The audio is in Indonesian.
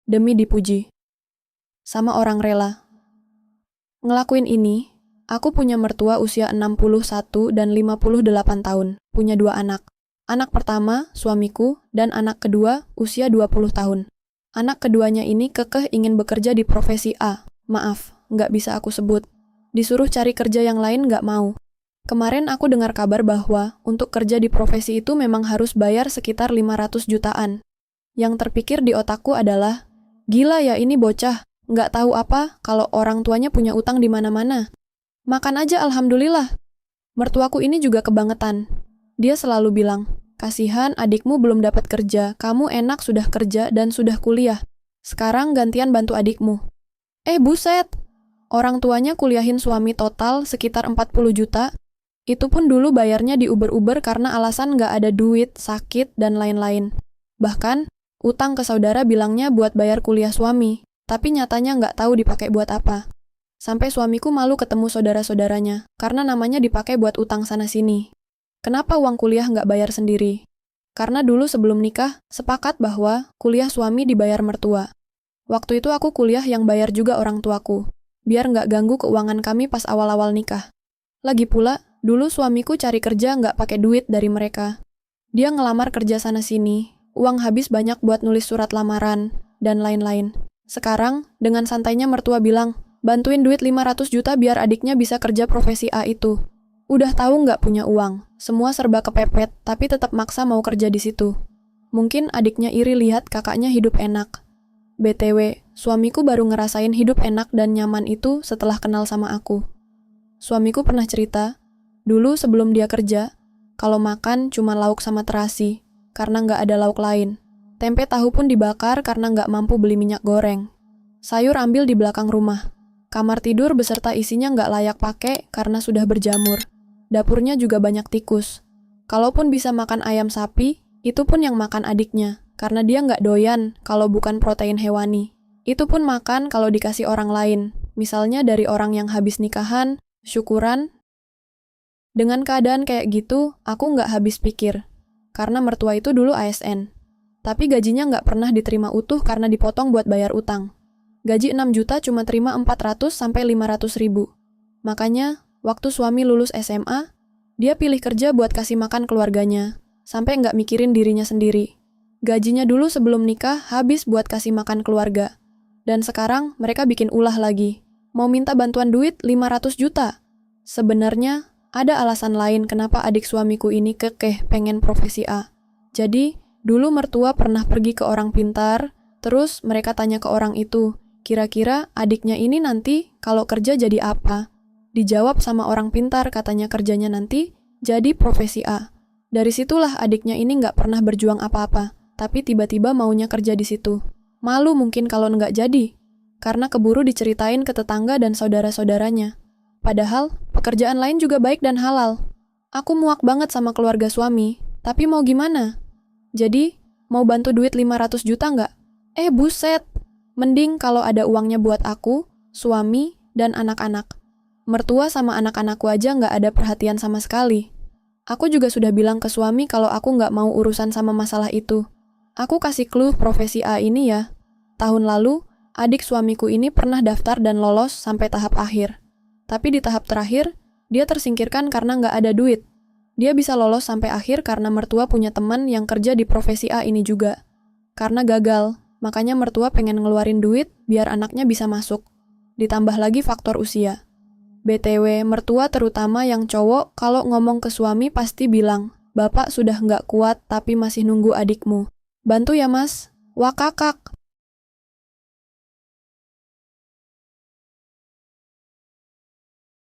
demi dipuji. Sama orang rela. Ngelakuin ini, aku punya mertua usia 61 dan 58 tahun, punya 2 anak. Anak pertama, suamiku, dan anak kedua, usia 20 tahun. Anak keduanya ini kekeh ingin bekerja di profesi A. Maaf, nggak bisa aku sebut. Disuruh cari kerja yang lain nggak mau. Kemarin aku dengar kabar bahwa untuk kerja di profesi itu memang harus bayar sekitar 500 jutaan. Yang terpikir di otakku adalah, gila ya ini bocah, nggak tahu apa kalau orang tuanya punya utang di mana-mana. Makan aja alhamdulillah. Mertuaku ini juga kebangetan. Dia selalu bilang, kasihan adikmu belum dapat kerja, kamu enak sudah kerja dan sudah kuliah. Sekarang gantian bantu adikmu. Buset! Orang tuanya kuliahin suami total sekitar 40 juta. Itu pun dulu bayarnya di Uber-Uber karena alasan nggak ada duit, sakit, dan lain-lain. Bahkan, utang ke saudara bilangnya buat bayar kuliah suami, tapi nyatanya nggak tahu dipakai buat apa. Sampai suamiku malu ketemu saudara-saudaranya, karena namanya dipakai buat utang sana-sini. Kenapa uang kuliah nggak bayar sendiri? Karena dulu sebelum nikah, sepakat bahwa kuliah suami dibayar mertua. Waktu itu aku kuliah yang bayar juga orang tuaku, biar nggak ganggu keuangan kami pas awal-awal nikah. Lagi pula, dulu suamiku cari kerja nggak pakai duit dari mereka. Dia ngelamar kerja sana-sini, uang habis banyak buat nulis surat lamaran, dan lain-lain. Sekarang, dengan santainya mertua bilang, bantuin duit 500 juta biar adiknya bisa kerja profesi A itu. Udah tahu nggak punya uang, semua serba kepepet, tapi tetap maksa mau kerja di situ. Mungkin adiknya iri lihat kakaknya hidup enak. BTW, suamiku baru ngerasain hidup enak dan nyaman itu setelah kenal sama aku. Suamiku pernah cerita, dulu sebelum dia kerja, kalau makan cuma lauk sama terasi, karena nggak ada lauk lain. Tempe tahu pun dibakar karena nggak mampu beli minyak goreng. Sayur ambil di belakang rumah. Kamar tidur beserta isinya nggak layak pakai karena sudah berjamur. Dapurnya juga banyak tikus. Kalaupun bisa makan ayam sapi, itu pun yang makan adiknya, karena dia nggak doyan kalau bukan protein hewani. Itu pun makan kalau dikasih orang lain, misalnya dari orang yang habis nikahan, syukuran. Dengan keadaan kayak gitu, aku nggak habis pikir. Karena mertua itu dulu ASN. Tapi gajinya nggak pernah diterima utuh karena dipotong buat bayar utang. Gaji 6 juta cuma terima 400-500 ribu. Makanya, waktu suami lulus SMA, dia pilih kerja buat kasih makan keluarganya, sampai nggak mikirin dirinya sendiri. Gajinya dulu sebelum nikah habis buat kasih makan keluarga. Dan sekarang mereka bikin ulah lagi. Mau minta bantuan duit 500 juta. Sebenarnya, ada alasan lain kenapa adik suamiku ini kekeh pengen profesi A. Jadi, dulu mertua pernah pergi ke orang pintar, terus mereka tanya ke orang itu, kira-kira adiknya ini nanti kalau kerja jadi apa? Dijawab sama orang pintar katanya kerjanya nanti jadi profesi A. Dari situlah adiknya ini nggak pernah berjuang apa-apa, tapi tiba-tiba maunya kerja di situ. Malu mungkin kalau nggak jadi, karena keburu diceritain ke tetangga dan saudara-saudaranya. Padahal, pekerjaan lain juga baik dan halal. Aku muak banget sama keluarga suami, tapi mau gimana? Jadi, mau bantu duit 500 juta nggak? Buset! Mending kalau ada uangnya buat aku, suami, dan anak-anak. Mertua sama anak-anakku aja nggak ada perhatian sama sekali. Aku juga sudah bilang ke suami kalau aku nggak mau urusan sama masalah itu. Aku kasih clue profesi A ini ya. Tahun lalu, adik suamiku ini pernah daftar dan lolos sampai tahap akhir. Tapi di tahap terakhir, dia tersingkirkan karena nggak ada duit. Dia bisa lolos sampai akhir karena mertua punya teman yang kerja di profesi A ini juga. Karena gagal, makanya mertua pengen ngeluarin duit biar anaknya bisa masuk. Ditambah lagi faktor usia. BTW, mertua terutama yang cowok kalau ngomong ke suami pasti bilang, "Bapak sudah nggak kuat tapi masih nunggu adikmu. Bantu ya mas." Wah kakak,